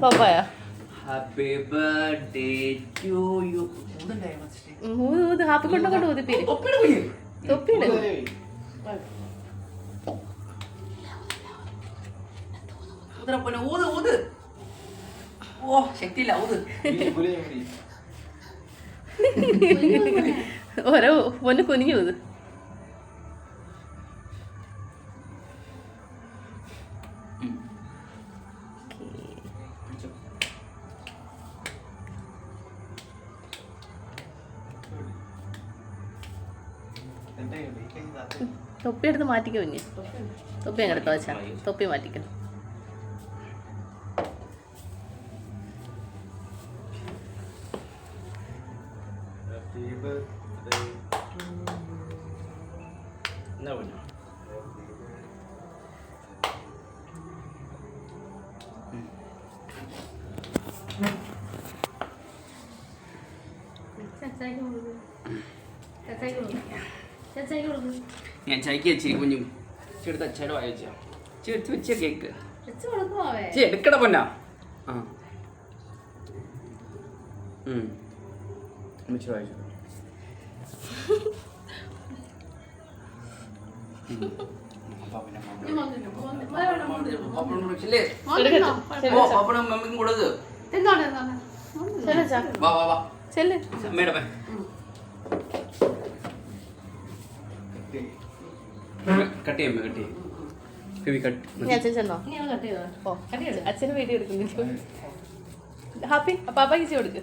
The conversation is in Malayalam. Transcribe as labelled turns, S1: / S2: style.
S1: Papaya
S2: happy birthday to you.
S1: Happy കൊണ്ട് ഊതിപ്പീര് തൊപ്പിയിട്.
S2: ഊത്. ഓ ശക്തിയില്ല, ഊത്.
S1: ഓരോ പൊന്ന് കുനിഞ്ഞു ഊത്. തൊപ്പി എടുത്ത് മാറ്റിക്കോ കുഞ്ഞ്. തൊപ്പി അങ്ങനെ എടുത്തോ വെച്ചാ തൊപ്പി മാറ്റിക്കണം.
S2: ഞാൻ ചായക്ക് വെച്ചിരി കുഞ്ഞു ചെടുത്ത് അച്ഛയുടെ വായിച്ചാ ചെടുത്ത് വെച്ച കേക്ക് എടുക്കട പൊന്നാ. ആ അമ്മച്ചി വായിച്ചു. മമ്മിക്കും കൊടുത്ത് വാ വാ വാ മേഡമേ. കട്ട് ചെയ്യാം കട്ട് ചെയ്യാം.
S1: അച്ഛന് വീഡിയോ എടുക്കുന്നില്ല. ഹാപ്പി പാപ്പാക്ക് കൊടുക്ക്.